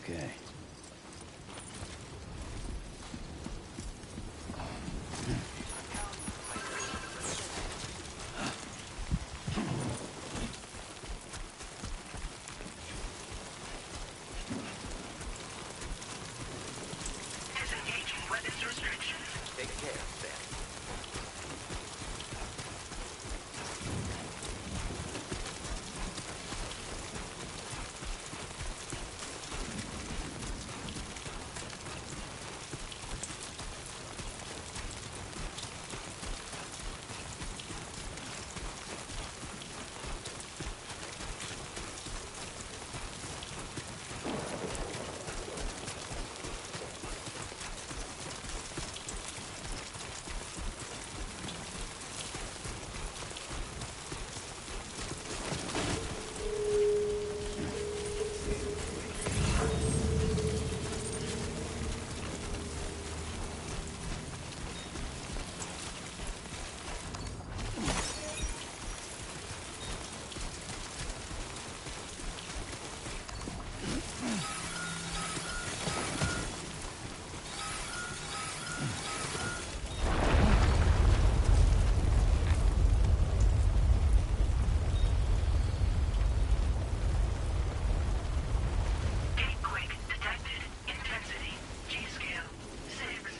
Okay. Disengaging weapons restrictions. Take care, Sam. Gatequake detected. Intensity. G-scale. 6.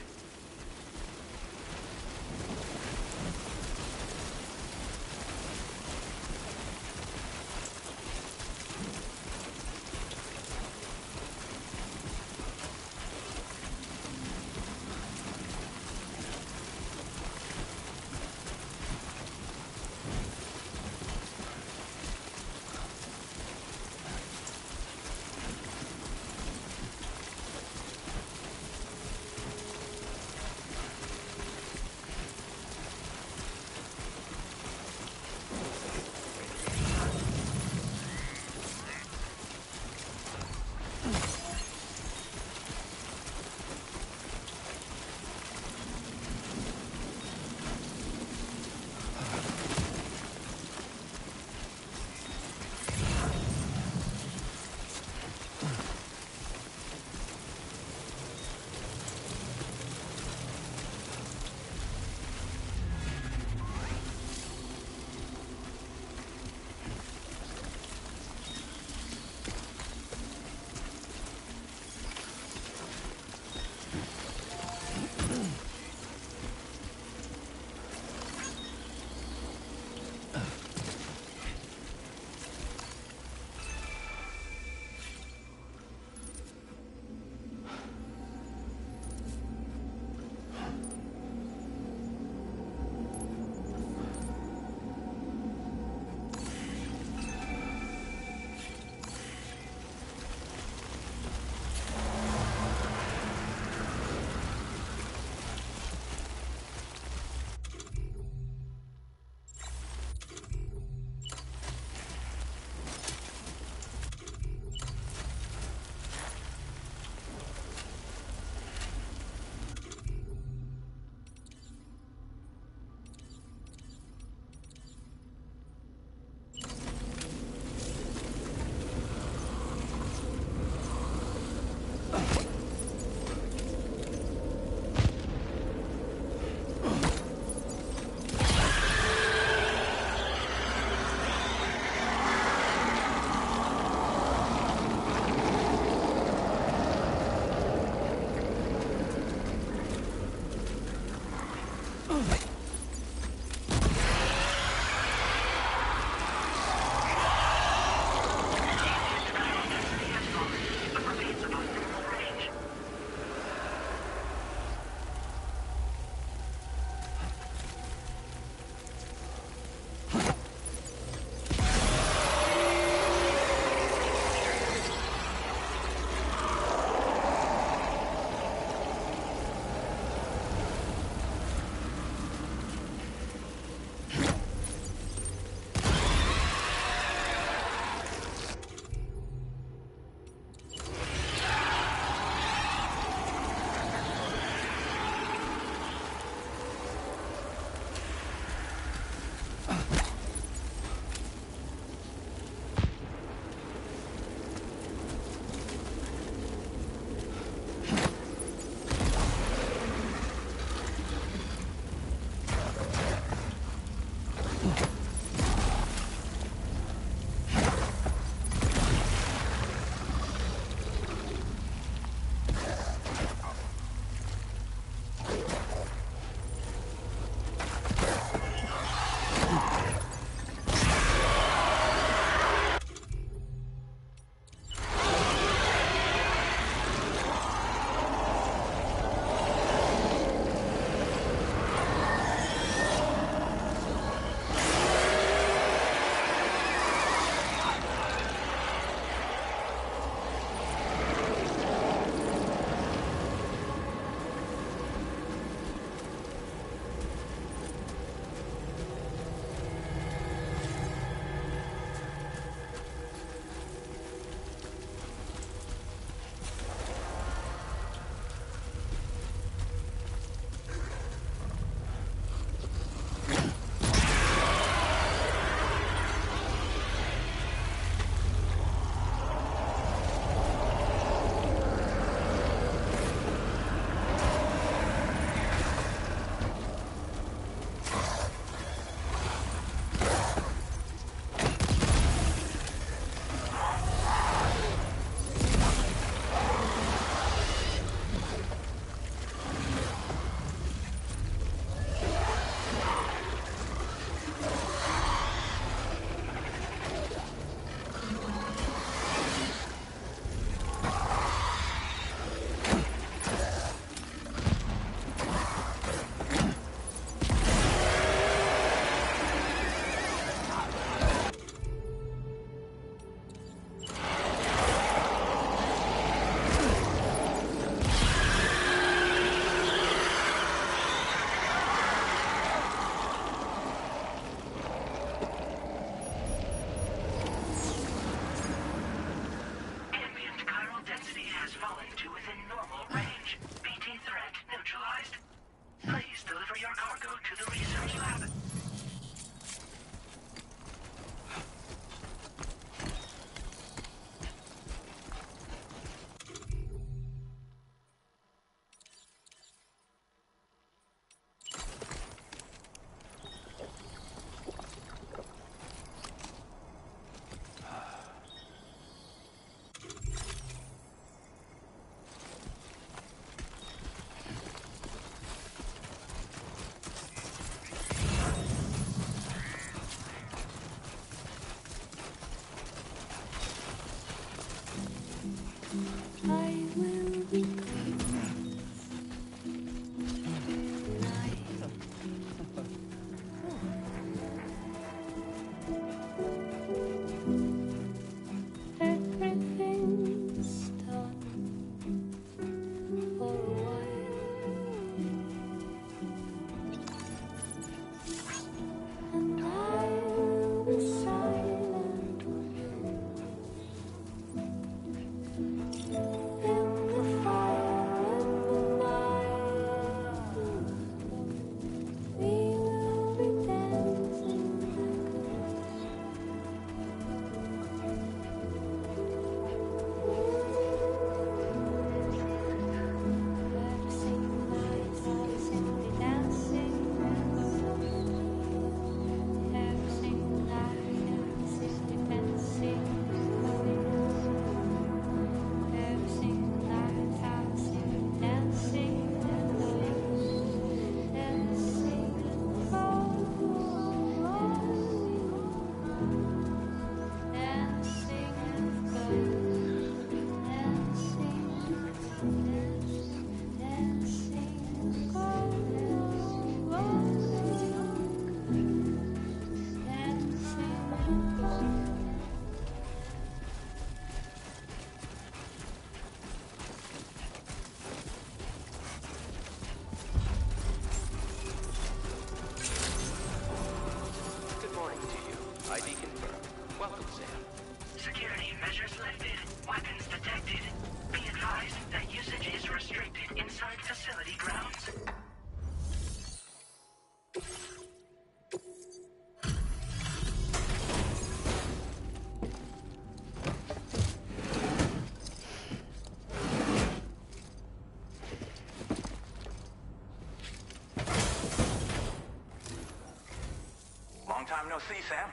time no see, Sam.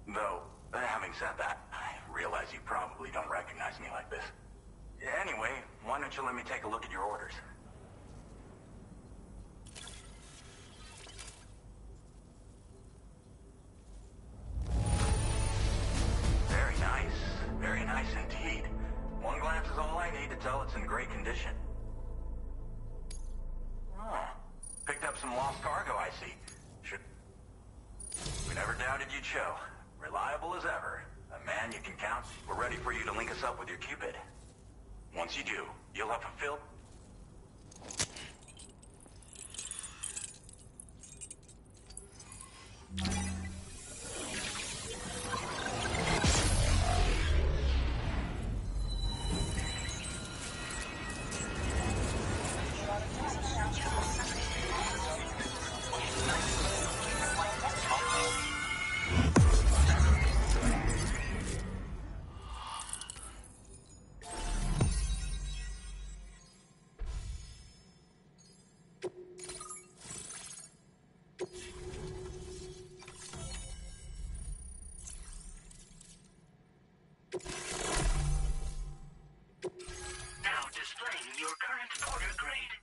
Though, having said that, I realize you probably don't recognize me like this. Anyway, why don't you let me take a look at your orders? Very nice indeed. One glance is all I need to tell it's in great condition. Oh, picked up some lost cargo, I see. We never doubted you'd show. Reliable as ever. A man you can count. We're ready for you to link us up with your Cupid. Once you do, you'll have fulfilled... Now displaying your current order grade.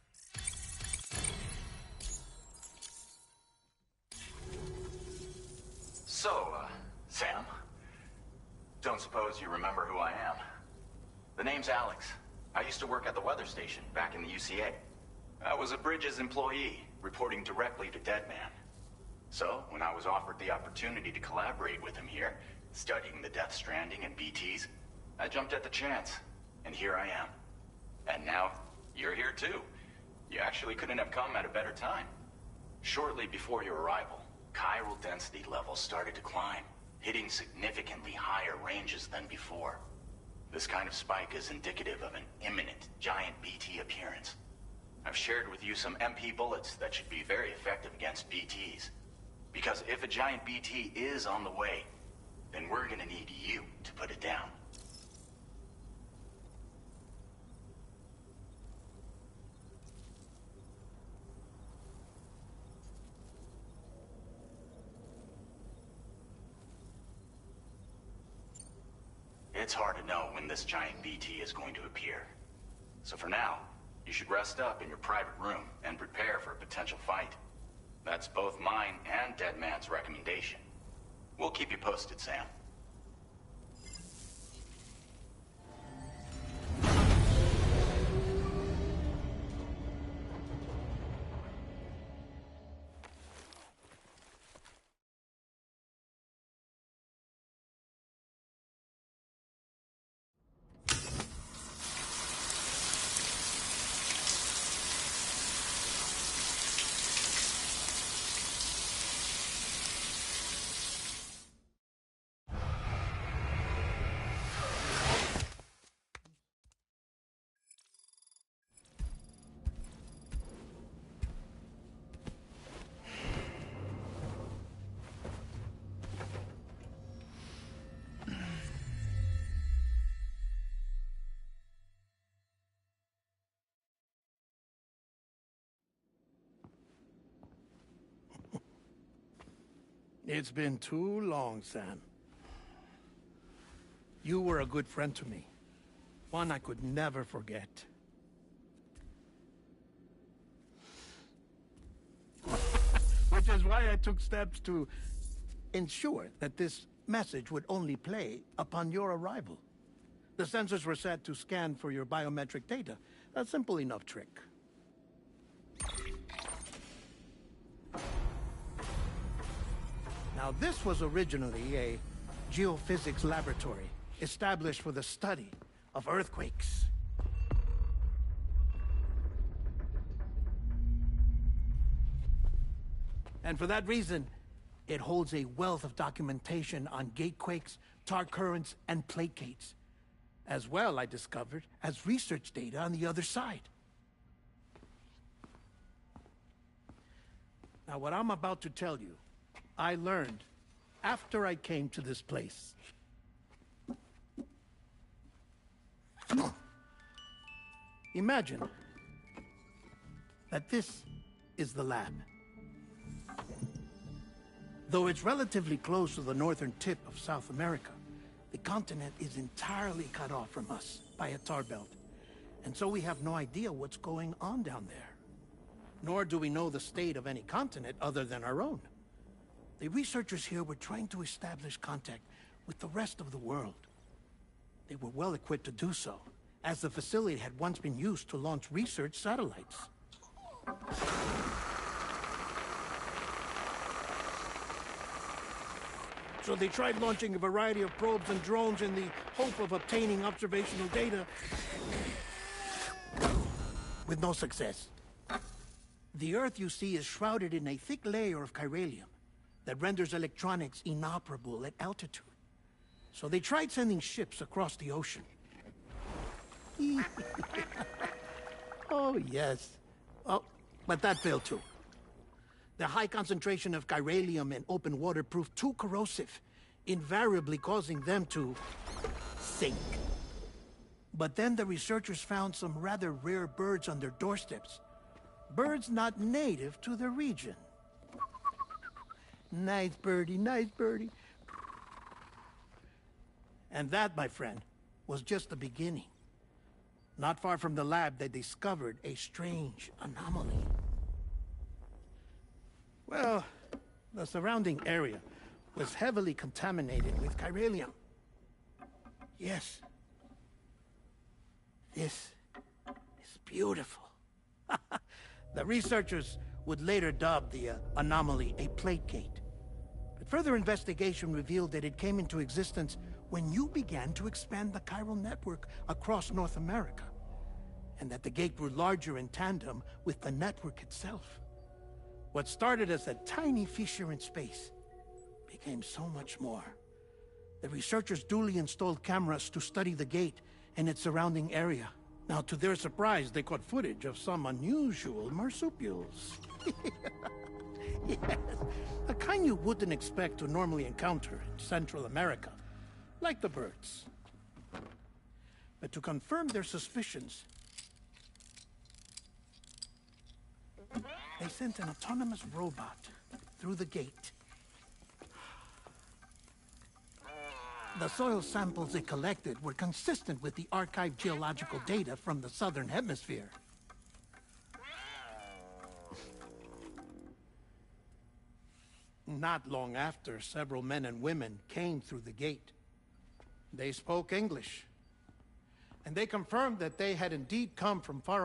So, Sam, don't suppose you remember who I am? The name's Alex. I used to work at the weather station back in the UCA. I was a Bridges employee, reporting directly to Deadman. So, when I was offered the opportunity to collaborate with him here, studying the Death Stranding and BTs, I jumped at the chance, and here I am. And now, you're here too. You actually couldn't have come at a better time. Shortly before your arrival, chiral density levels started to climb, hitting significantly higher ranges than before. This kind of spike is indicative of an imminent giant BT appearance. I've shared with you some MP bullets that should be very effective against BTs. Because if a giant BT is on the way, then we're gonna need you to put it down. It's hard to know when this giant BT is going to appear. So for now, you should rest up in your private room and prepare for a potential fight. That's both mine and Deadman's recommendation. We'll keep you posted, Sam. It's been too long, Sam. You were a good friend to me. One I could never forget. Which is why I took steps to ensure that this message would only play upon your arrival. The sensors were set to scan for your biometric data. A simple enough trick. Now, this was originally a geophysics laboratory established for the study of earthquakes. And for that reason, it holds a wealth of documentation on gatequakes, tar currents, and placates. As well, I discovered, as research data on the other side. Now, what I'm about to tell you, I learned after I came to this place. Imagine that this is the lab. Though it's relatively close to the northern tip of South America, the continent is entirely cut off from us by a tar belt. And so we have no idea what's going on down there. Nor do we know the state of any continent other than our own. The researchers here were trying to establish contact with the rest of the world. They were well equipped to do so, as the facility had once been used to launch research satellites. So they tried launching a variety of probes and drones in the hope of obtaining observational data, with no success. The Earth, you see, is shrouded in a thick layer of chiralium that renders electronics inoperable at altitude. So they tried sending ships across the ocean. Oh, yes. Oh, but that failed too. The high concentration of chiralium in open water proved too corrosive, invariably causing them to sink. But then the researchers found some rather rare birds on their doorsteps. Birds not native to the region. Nice birdie, nice birdie. And that, my friend, was just the beginning. Not far from the lab, they discovered a strange anomaly. Well, the surrounding area was heavily contaminated with chiralium. Yes. This is beautiful. The researchers would later dub the anomaly a plate gate. But further investigation revealed that it came into existence when you began to expand the chiral network across North America, and that the gate grew larger in tandem with the network itself. What started as a tiny fissure in space became so much more. The researchers duly installed cameras to study the gate and its surrounding area. Now, to their surprise, they caught footage of some unusual marsupials. Yes, a kind you wouldn't expect to normally encounter in Central America, like the birds. But to confirm their suspicions, they sent an autonomous robot through the gate. The soil samples it collected were consistent with the archived geological data from the southern hemisphere. Not long after, several men and women came through the gate. They spoke English, and they confirmed that they had indeed come from far away.